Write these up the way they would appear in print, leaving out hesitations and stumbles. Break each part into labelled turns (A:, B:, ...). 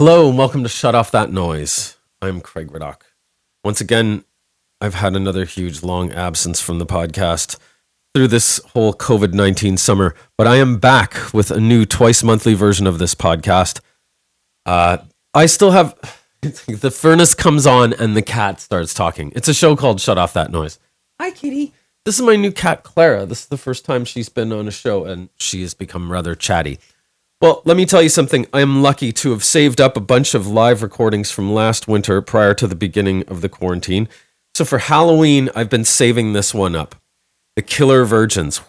A: Hello and welcome to Shut Off That Noise. I'm Craig Raddock. Once again, I've had another huge long absence from the podcast through this whole COVID-19 summer, but I am back with a new twice monthly version of this podcast. I still have, the furnace comes on and the cat starts talking. It's a show called Shut Off That Noise. Hi, kitty. This is my new cat, Clara. This is the first time she's been on a show and she has become rather chatty. Well, let me tell you something. I am lucky to have saved up a bunch of live recordings from last winter prior to the beginning of the quarantine. So for Halloween, I've been saving this one up. The Killer Virgins.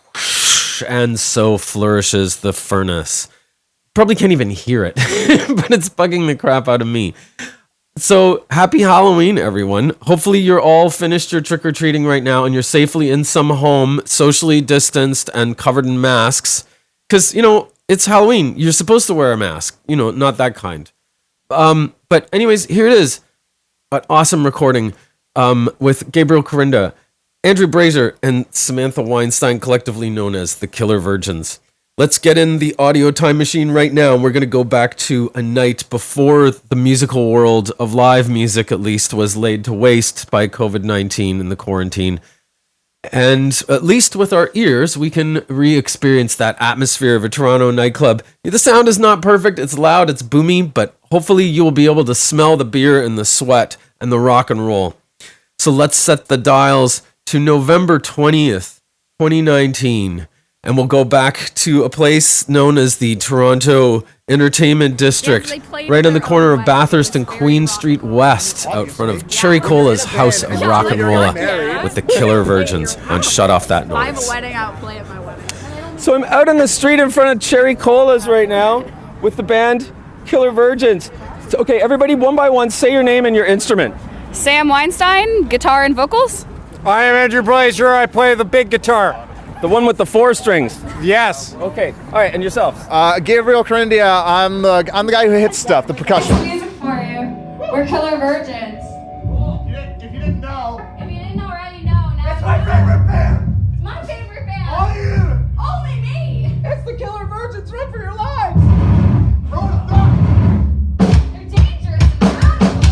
A: And so flourishes the furnace. Probably can't even hear it, but it's bugging the crap out of me. So happy Halloween, everyone. Hopefully you're all finished your trick-or-treating right now and you're safely in some home, socially distanced and covered in masks. Because, it's Halloween. You're supposed to wear a mask. Not that kind. But anyways, here it is. An awesome recording with Gabriel Corinda, Andrew Brazier, and Samantha Weinstein, collectively known as the Killer Virgins. Let's get in the audio time machine right now. We're going to go back to a night before the musical world of live music, at least, was laid to waste by COVID-19 and the quarantine. And at least with our ears, we can re-experience that atmosphere of a Toronto nightclub. The sound is not perfect, it's loud, it's boomy, but hopefully you will be able to smell the beer and the sweat and the rock and roll. So let's set the dials to November 20th, 2019. And we'll go back to a place known as the Toronto Entertainment District, right on the corner of Bathurst and Queen Street West, out front of Cherry Cola's House of Rock and Rolla, with the Killer Virgins on Shut Off That Noise.
B: I have a wedding, I'll play at my wedding.
C: So I'm out on the street in front of Cherry Cola's right now with the band Killer Virgins. So, okay, everybody, one by one, say your name and your instrument.
B: Sam Weinstein, guitar and vocals.
D: I am Andrew Brazier. I play the big guitar.
C: The one with the 4 strings.
D: Yes.
C: Okay. All right. And yourself?
E: Gabriel Corinda. I'm the guy who hits stuff, the percussion.
F: Music for you. We're Killer Virgins.
E: If you didn't know.
F: If you didn't already know, now
E: It's my favorite band.
F: It's my favorite band.
E: All you.
F: Only me.
E: It's the Killer Virgins. Run for your lives.
F: They're dangerous and radical.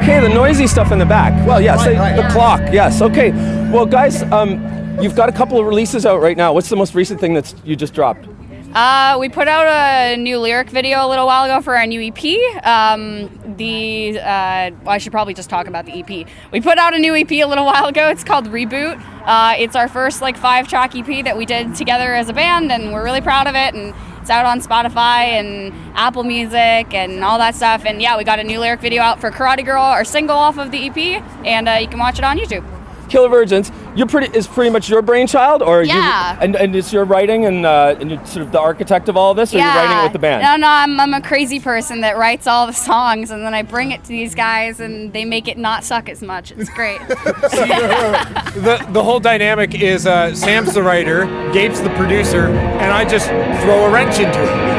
C: Okay, the noisy stuff in the back. Well, yeah, say
E: right.
C: the clock. Yes. Okay. Well, guys, you've got a couple of releases out right now. What's the most recent thing that you just dropped?
B: We put out a new lyric video a little while ago for our new EP. I should probably just talk about the EP. We put out a new EP a little while ago. It's called Reboot. It's our first 5-track EP that we did together as a band, and we're really proud of it. And it's out on Spotify and Apple Music and all that stuff. And yeah, we got a new lyric video out for Karate Girl, our single off of the EP, and you can watch it on YouTube.
C: Killer Virgins. Is pretty much your brainchild, or
B: Yeah.
C: and it's your writing and you're sort of the architect of all this, or you're writing it with the band?
B: No, I'm a crazy person that writes all the songs, and then I bring it to these guys, and they make it not suck as much. It's great.
D: The whole dynamic is Sam's the writer, Gabe's the producer, and I just throw a wrench into it.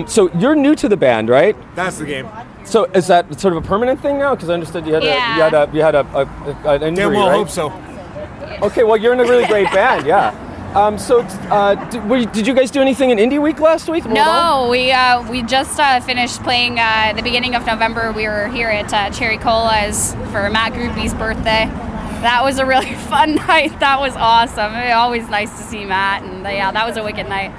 C: So you're new to the band, right?
D: That's the game.
C: So is that sort of a permanent thing now? Because I understood you had
B: Yeah.
C: an injury,
D: Damn well
C: right?
D: hope so.
C: Okay, well you're in a really great band, yeah. Did you guys do anything in Indie Week last week?
B: No, we just finished playing at the beginning of November. We were here at Cherry Cola's for Matt Groupie's birthday. That was a really fun night. That was awesome. Always nice to see Matt, and yeah, that was a wicked night.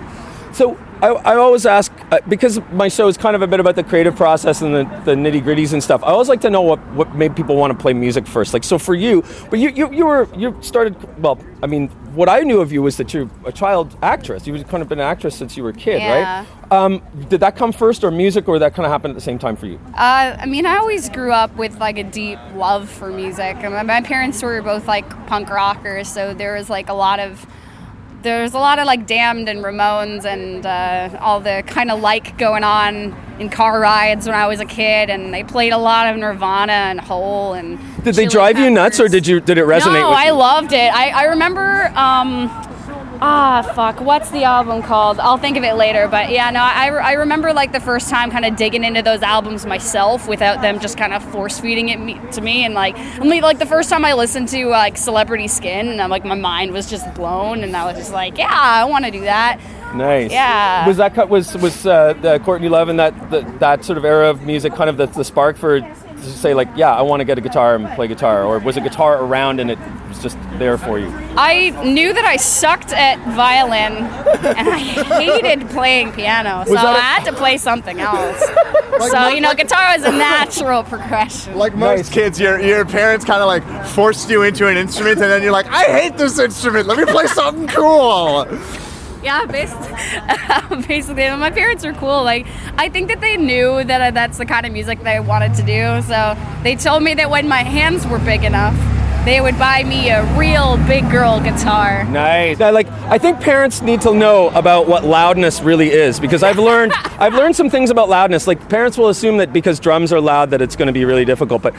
C: So I always ask because my show is kind of a bit about the creative process and the nitty gritties and stuff. I always like to know what made people want to play music first. Like, so for you, but you started. Well, I mean, what I knew of you was that you're a child actress. You've kind of been an actress since you were a kid,
B: Yeah.
C: right? Did that come first, or music, or that kind of happened at the same time for you?
B: I mean, I always grew up with like a deep love for music. My parents were both like punk rockers, so there was like a lot of like Damned and Ramones and all the kind of like going on in car rides when I was a kid, and they played a lot of Nirvana and Hole and.
C: Did they
B: Chili
C: drive you nuts, or
B: Peppers.
C: did it resonate
B: No,
C: with
B: I
C: you?
B: loved it. I remember. What's the album called? I'll think of it later. But yeah, no, I remember like the first time kind of digging into those albums myself without them just kind of force feeding it to me. And like the first time I listened to like Celebrity Skin, and like my mind was just blown, and I was just like, yeah, I want to do that.
C: Nice.
B: Yeah.
C: Was that the Courtney Love and that sort of era of music kind of the spark for to say like, yeah, I want to get a guitar and play guitar, or was a guitar around and it was just there for you?
B: I knew that I sucked at violin, and I hated playing piano, so I had to play something else. Guitar was a natural progression.
E: Like most kids, your parents kind of like forced you into an instrument, and then you're like, I hate this instrument. Let me play something cool.
B: Yeah, basically, my parents are cool. Like, I think that they knew that that's the kind of music that I wanted to do. So they told me that when my hands were big enough, they would buy me a real big girl guitar.
C: Nice. I think parents need to know about what loudness really is, because I've learned some things about loudness. Like, parents will assume that because drums are loud that it's going to be really difficult, but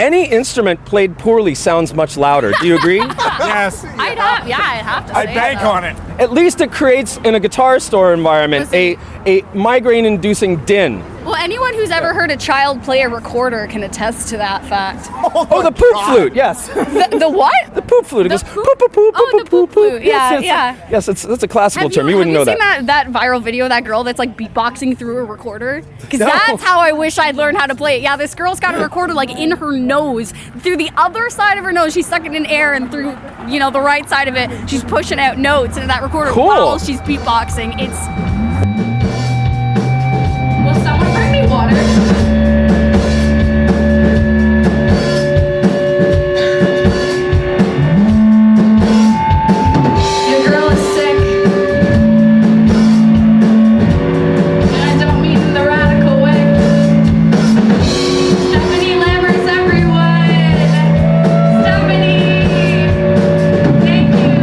C: any instrument played poorly sounds much louder. Do you agree?
D: Yes.
B: I'd have to say
D: I bank
B: that.
D: on it.
C: At least it creates in a guitar store environment a migraine-inducing din.
B: Well, anyone who's ever heard a child play a recorder can attest to that fact.
C: Oh, the poop flute. Yes.
B: The what?
C: The poop flute. It goes
B: The
C: poop, poop, poop,
B: Oh,
C: poop,
B: the poop
C: poop, poop.
B: flute. Yeah, yeah.
C: Yes, that's a classical term. You wouldn't know
B: Have
C: that.
B: you seen that viral video of that girl that's like beatboxing through a recorder? Because
C: No.
B: that's how I wish I'd learned how to play it. Yeah, this girl's got a recorder like in her nose. Through the other side of her nose, she's stuck it in air, and through, the right side of it, she's pushing out notes into that recorder
C: Cool.
B: while she's beatboxing. Will someone bring me water? Your girl is sick. And I don't mean in the radical way. Stephanie Lambert's everyone. Stephanie! Thank you.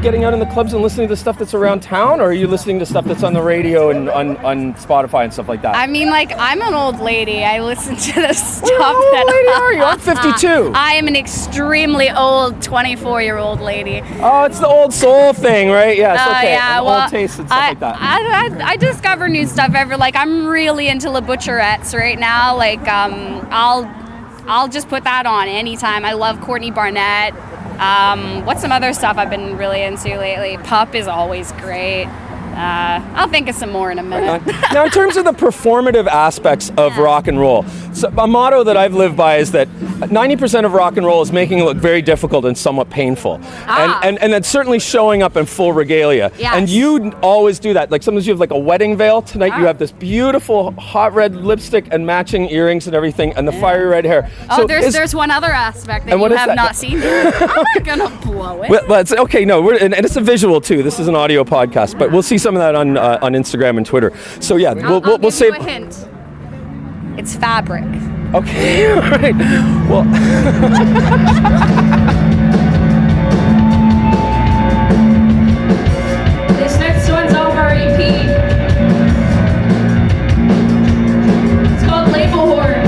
C: getting out in the clubs and listening to stuff that's around town, or are you listening to stuff that's on the radio and on Spotify and stuff like that?
B: I mean, like, I'm an old lady. I listen to the stuff
C: How old
B: that
C: lady are you? I'm 52.
B: I am an extremely old 24-year-old lady.
C: Oh, it's the old soul thing, right? Yes, okay.
B: Yeah,
C: And
B: well,
C: old tastes and stuff like that.
B: I discover new stuff every. Like, I'm really into La Butcherettes right now. Like, I'll just put that on anytime. I love Courtney Barnett. What's some other stuff I've been really into lately? Pup is always great. I'll think of some more in a minute.
C: Now, in terms of the performative aspects of rock and roll, so a motto that I've lived by is that 90% of rock and roll is making it look very difficult and somewhat painful. And that's certainly showing up in full regalia.
B: Yes.
C: And you always do that. Like sometimes you have like a wedding veil. Tonight you have this beautiful hot red lipstick and matching earrings and everything and the fiery red hair.
B: Oh, there's one other aspect that
C: And
B: you
C: what is
B: have
C: that?
B: not seen. I'm not gonna blow it.
C: Well, it's okay. No, and it's a visual too. This is an audio podcast, but we'll see some of that on Instagram and Twitter. So yeah,
B: I'll
C: we'll
B: give
C: save.
B: you a hint. It's fabric.
C: Okay, all right. Well,
B: This next one's off our EP. It's called Label Horn.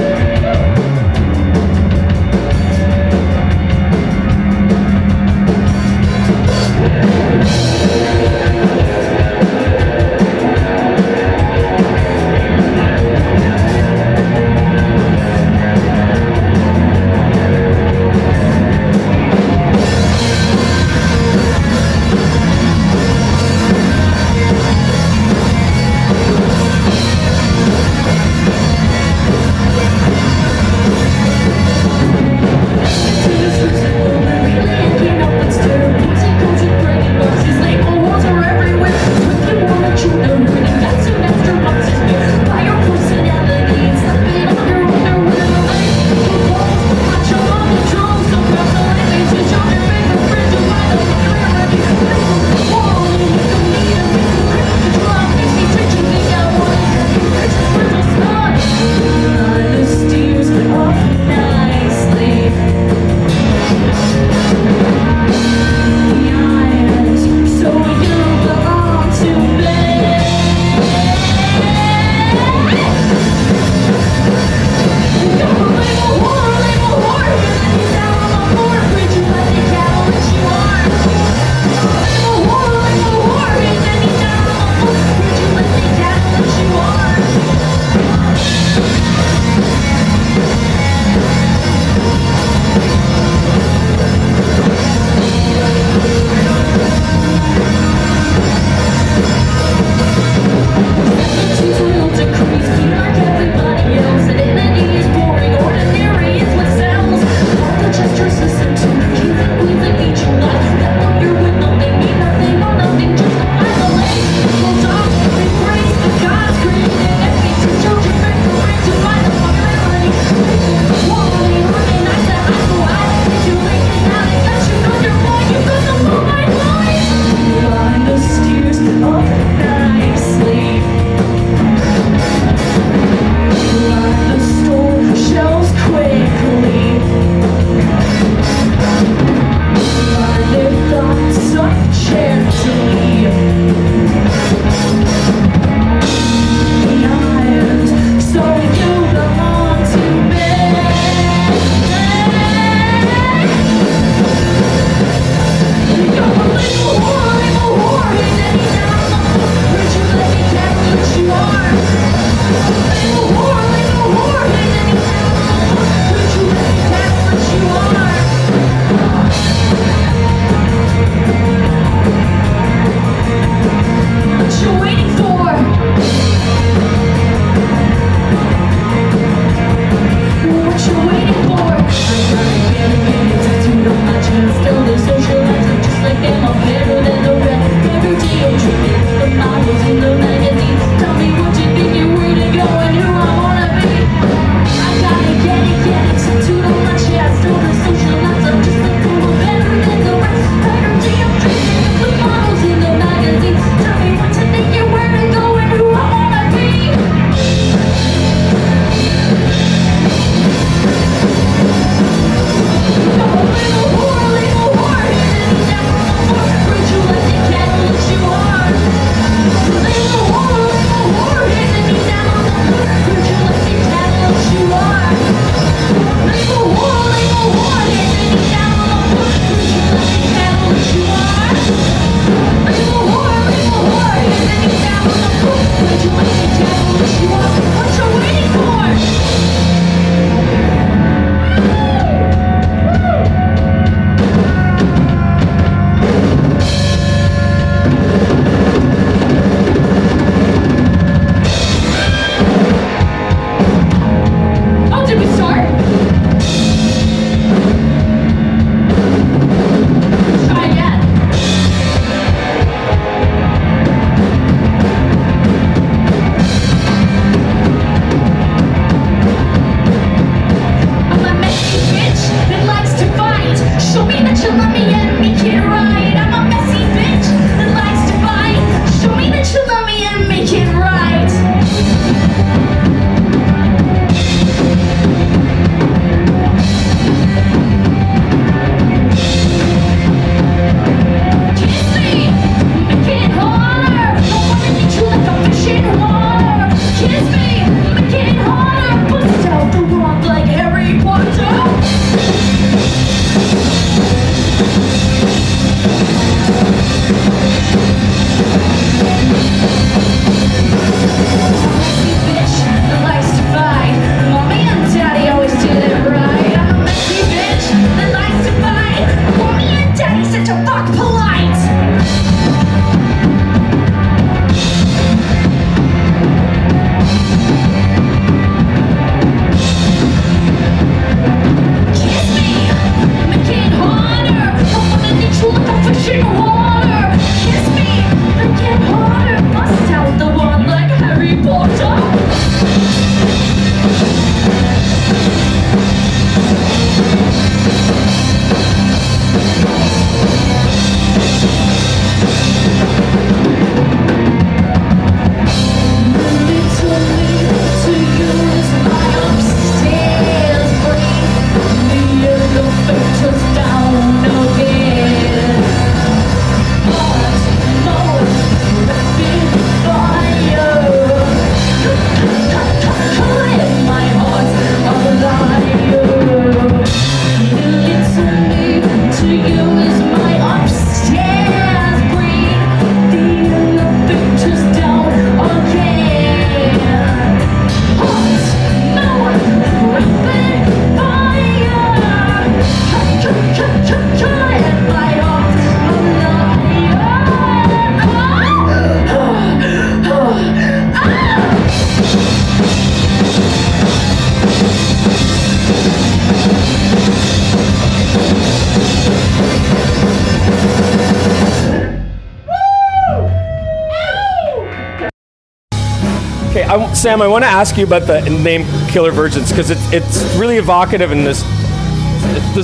C: Sam, I want to ask you about the name Killer Virgins because it's really evocative and there's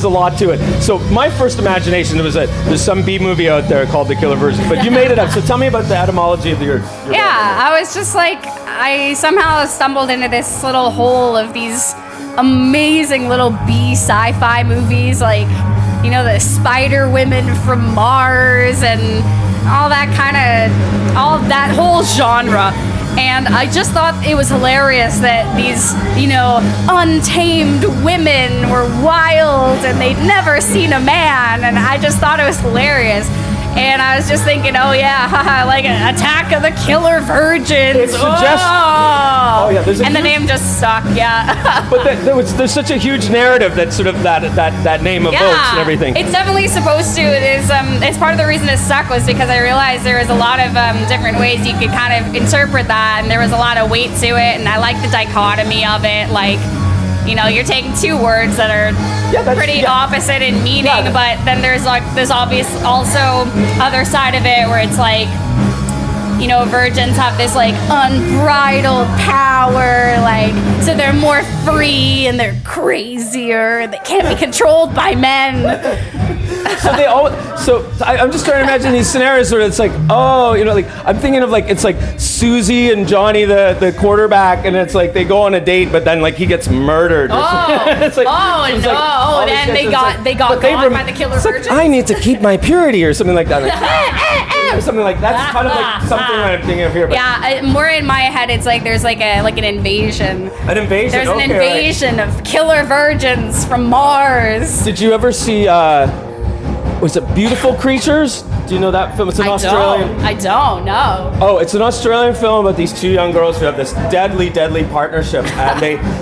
C: a lot to it. So my first imagination there's some B movie out there called The Killer Virgins, but you made it up. So tell me about the etymology of your
B: Yeah, I was just like, I somehow stumbled into this little hole of these amazing little B sci-fi movies, like, you know, the Spider Women from Mars and all that whole genre. And I just thought it was hilarious that these, you know, untamed women were wild and they'd never seen a man. And I just thought it was hilarious. And I was just thinking, oh yeah, haha, like an Attack of the Killer Virgins.
C: It suggests-
B: oh
C: yeah, there's a
B: and the
C: huge-
B: name just stuck, yeah.
C: But there's such a huge narrative that sort of that name evokes and everything.
B: It's definitely supposed to. It's part of the reason it stuck was because I realized there was a lot of different ways you could kind of interpret that, and there was a lot of weight to it, and I like the dichotomy of it, like, you know, you're taking two words that are pretty opposite in meaning, but then there's obvious also other side of it where it's like, you know, virgins have this like unbridled power, like, so they're more free and they're crazier. They can't be controlled by men.
C: I'm just trying to imagine these scenarios where it's like, oh, you know, like I'm thinking of like it's like Susie and Johnny the quarterback, and it's like they go on a date, but then like he gets murdered. It's like,
B: then they got caught by the killer virgins.
C: I need to keep my purity or something like that. Like, or something like that's kind of like something I'm thinking of here. But
B: Yeah, more in my head, it's like there's like an invasion.
C: An invasion.
B: There's an
C: okay,
B: invasion of killer virgins from Mars.
C: Did you ever see? Was it Beautiful Creatures? Do you know that film? It's an Australian.
B: I don't know.
C: Oh, it's an Australian film about these two young girls who have this deadly partnership, and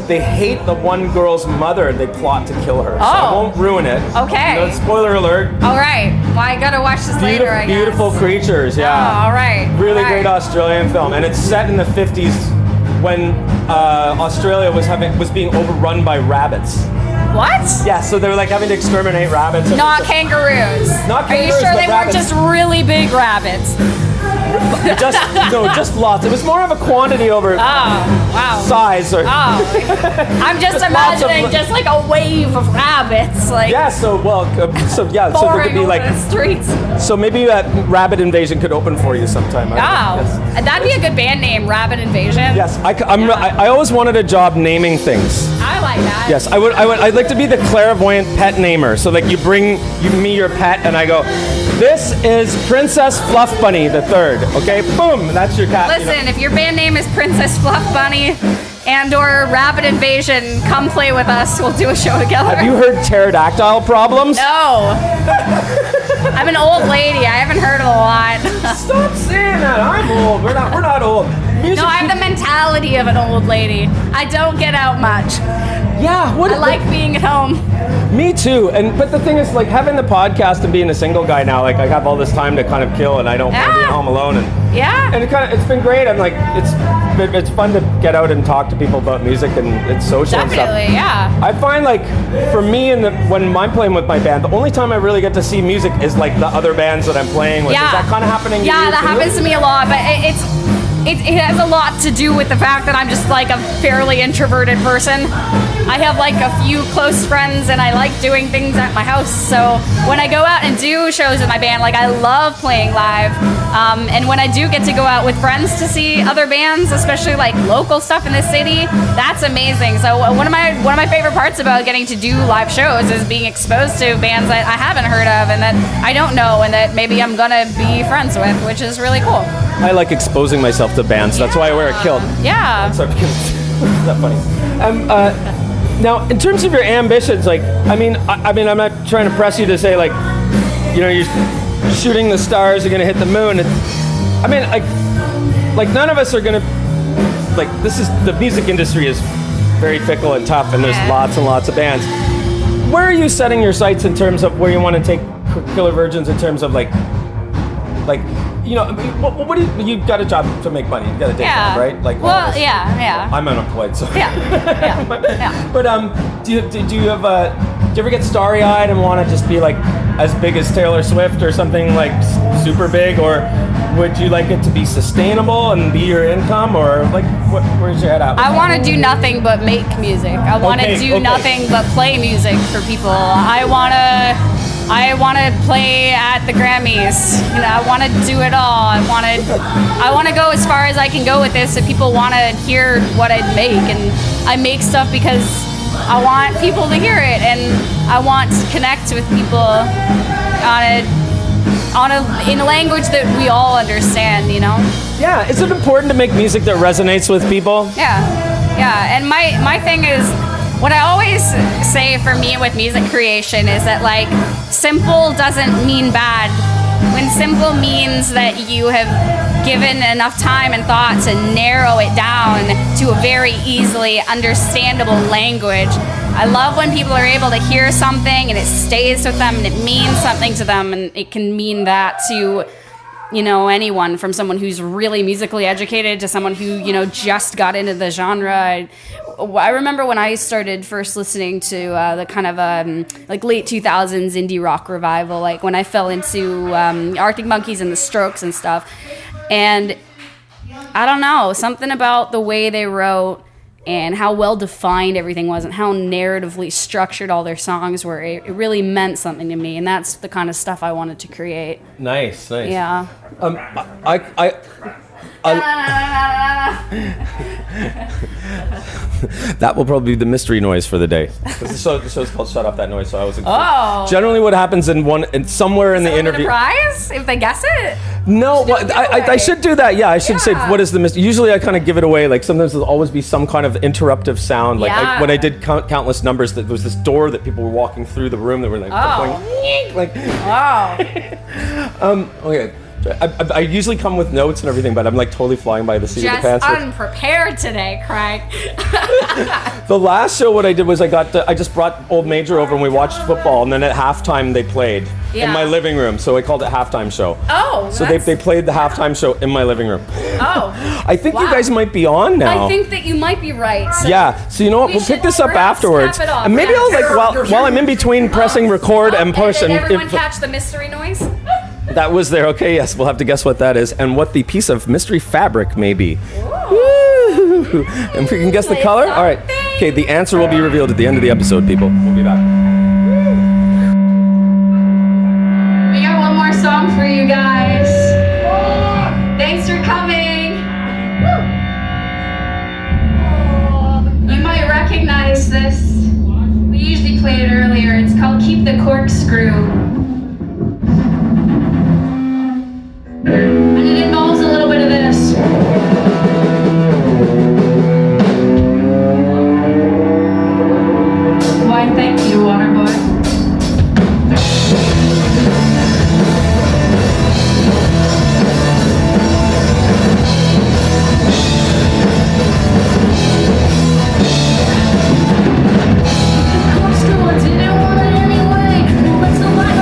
C: they hate the one girl's mother, and they plot to kill her. So I won't ruin it.
B: Okay.
C: No, spoiler alert.
B: All right. Well, I gotta watch this later, I guess.
C: Beautiful Creatures, yeah.
B: Oh, all right.
C: Really
B: All right.
C: great Australian film, and it's set in the 50s when Australia was being overrun by rabbits.
B: What?
C: Yeah, so they were like having to exterminate rabbits.
B: Not kangaroos.
C: Not
B: Are you
C: kangaroos,
B: sure
C: but
B: they
C: rabbits.
B: weren't just really big rabbits?
C: just lots. It was more of a quantity over
B: Oh, wow.
C: size. Or
B: I'm just
C: lots of-
B: imagining just like a wave of rabbits, like
C: yeah. So there could
B: pouring
C: be
B: over
C: like.
B: the streets.
C: So maybe that Rabbit Invasion could open for you sometime.
B: Wow,
C: Yes.
B: that'd be a good band name, Rabbit Invasion.
C: Yes, I always wanted a job naming things.
B: I like that.
C: Yes, I'd like to be the clairvoyant pet namer. So like you bring me your pet, and I go, this is Princess Fluff Bunny the third. Okay, boom, that's your cat.
B: Listen, if your band name is Princess Fluff Bunny and or Rabbit Invasion, come play with us. We'll do a show together.
C: Have you heard pterodactyl problems?
B: No. I'm an old lady. I haven't heard of a lot.
C: Stop saying that. I'm old. We're not old. Music
B: No, I have the mentality of an old lady. I don't get out much.
C: Yeah,
B: I like being at home.
C: Me too. But the thing is, like having the podcast and being a single guy now, like I have all this time to kind of kill, and I don't want to be at home alone.
B: Yeah.
C: And it's been great. I'm like it's fun to get out and talk to people about music, and it's social and stuff.
B: Definitely, yeah.
C: I find like for me when I'm playing with my band, the only time I really get to see music is like the other bands that I'm playing with.
B: Yeah.
C: Is that kind of happening to you?
B: Yeah, that
C: too?
B: happens to me a lot, but it has a lot to do with the fact that I'm just like a fairly introverted person. I have like a few close friends and I like doing things at my house. So when I go out and do shows with my band, like I love playing live. And when I do get to go out with friends to see other bands, especially like local stuff in the city, that's amazing. So one of my favorite parts about getting to do live shows is being exposed to bands that I haven't heard of and that I don't know and that maybe I'm gonna be friends with, which is really cool.
C: I like exposing myself to bands. That's why I wear a kilt.
B: Yeah.
C: So is that funny? Now, in terms of your ambitions, like, I mean, I'm not trying to press you to say, like, you know, you're shooting the stars, you're gonna hit the moon. I mean, like none of us are gonna, like, the music industry is very fickle and tough, and there's lots and lots of bands. Where are you setting your sights in terms of where you want to take Killer Virgins in terms of like, you know, what do you got a job to make money? You got a day job, right? Like,
B: well, yeah.
C: I'm unemployed, so.
B: Yeah.
C: But do you ever get starry-eyed and want to just be like as big as Taylor Swift or something like super big, or would you like it to be sustainable and be your income, or like where's your head at?
B: I want to do nothing but make music. I want to do nothing but play music for people. I want to play at the Grammys. You know, I want to do it all. I want to go as far as I can go with this, so people want to hear what I make. And I make stuff because I want people to hear it, and I want to connect with people in a language that we all understand, you know?
C: Yeah, is it important to make music that resonates with people?
B: Yeah. And my thing is, what I always say for me with music creation is that, like, simple doesn't mean bad. When simple means that you have given enough time and thought to narrow it down to a very easily understandable language. I love when people are able to hear something and it stays with them and it means something to them, and it can mean that to, you know, anyone, from someone who's really musically educated to someone who, you know, just got into the genre. I remember when I started first listening to the kind of like late 2000s indie rock revival, like when I fell into Arctic Monkeys and the Strokes and stuff. And I don't know, something about the way they wrote and how well defined everything was and how narratively structured all their songs were, it really meant something to me. And that's the kind of stuff I wanted to create.
C: Nice.
B: Yeah.
C: That will probably be the mystery noise for the day. The show's called "Shut Off That Noise," so I was.
B: Oh.
C: Generally, what happens somewhere in the interview.
B: A prize if they guess it.
C: No, well, I should do that. Yeah, I should say what is the mystery. Usually, I kind of give it away. Like sometimes there'll always be some kind of interruptive sound. Like when I did Countless Numbers, there was this door that people were walking through the room that were like going like.
B: Oh.
C: Okay. I usually come with notes and everything, but I'm like totally flying by the seat of the pants.
B: Just unprepared today, Craig.
C: The last show, what I did was I just brought Old Major over and we watched football, and then at halftime they played in my living room, so I called it halftime show.
B: Oh,
C: so they played the halftime show in my living room.
B: Oh,
C: I think you guys might be on now.
B: I think that you might be right. So
C: yeah, so you know what? We'll pick this up afterwards,
B: snap it off.
C: and maybe I'll like while I'm in between pressing record and push.
B: Did
C: And
B: everyone catch the mystery noise?
C: That was there. Okay, yes, we'll have to guess what that is and what the piece of mystery fabric may be.
B: Ooh.
C: And if we can guess the color? All right. Okay, the answer will be revealed at the end of the episode, people. We'll be back.
B: We got one more song for you guys. Thanks for coming. You might recognize this. We usually play it earlier. It's called Keep the Corkscrew. And it involves a little bit of this. Why, thank you, Waterboy. Corkscrew, I didn't want it anyway. What's the life?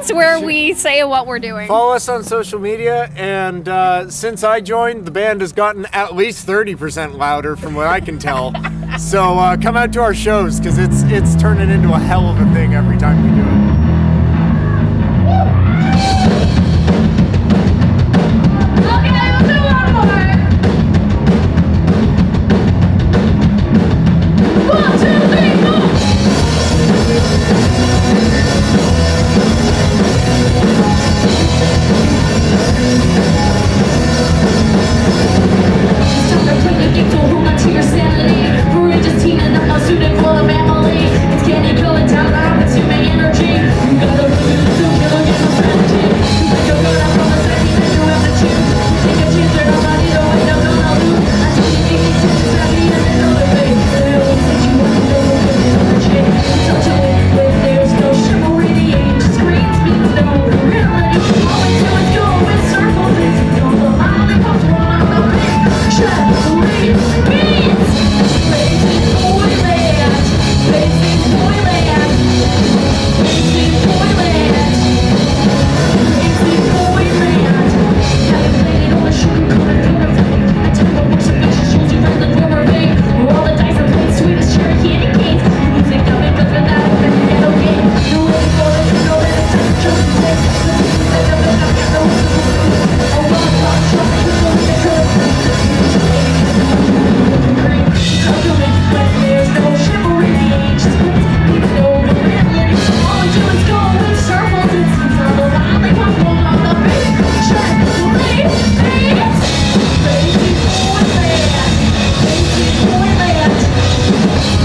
B: That's where we say what we're doing.
D: Follow us on social media, and since I joined, the band has gotten at least 30% louder from what I can tell. So come out to our shows, because it's turning into a hell of a thing every time we do it.
F: Okay, we'll do one more. 1, 2, 3, 4. Stop playing games, so hold on to your sanity. Courageous teen and I'm not suited for a family. It's candy going down, I'm consuming energy. You gotta really do, you look at my strategy. You think you're good, I promise that you have to choose. You take a chance, you're not ready to win, I'm gonna lose. I tell you, think these chances have me in another way. They always think you want to know what you're gonna change. Touch it, when there's no chivalry, the age screams means no reality. All we do is go in circles, it's all the lollipops, one on the big Chevrolet beats. Basic boyland, basic boyland, basic boyland, basic boyland. Calculated on the sugar coated paper thing. I tell you what works of bitches, shows you right the rubber thing. Roll the dice and play sweet as cherry candy canes. Music of it, but without a piano game. No way for it, you know that it's time to jump and take. Oh, rock, rock, rock, you know that good. Calculate when there's no chivalry, the age screams no reality. All we do is go in circles, it seems all the lollipops roll on the big Chevrolet beats. Basic boyland, basic boyland,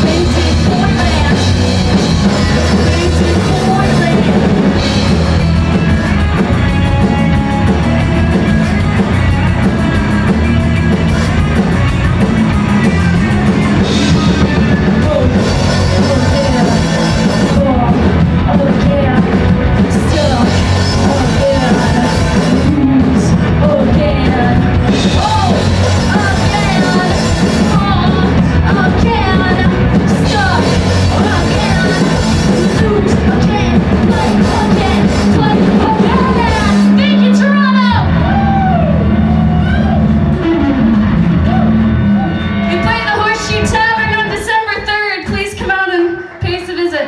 F: basic boyland, basic boyland. Thank you, Toronto! We played the Horseshoe Tavern on December 3rd. Please come out and pay us a visit.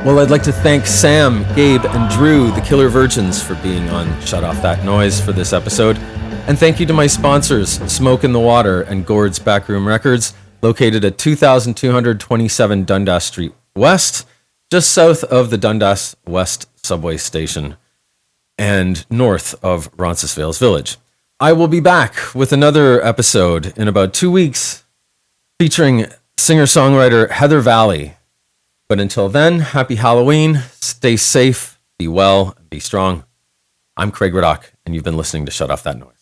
A: Well, I'd like to thank Sam, Gabe, and Drew, the Killer Virgins, for being on Shut Off That Noise for this episode. And thank you to my sponsors, Smoke in the Water and Gord's Backroom Records, located at 2227 Dundas Street West, just south of the Dundas West subway station and north of Roncesvalles Village. I will be back with another episode in about 2 weeks featuring singer-songwriter Heather Valley. But until then, happy Halloween, stay safe, be well, and be strong. I'm Craig Raddock, and you've been listening to Shut Off That Noise.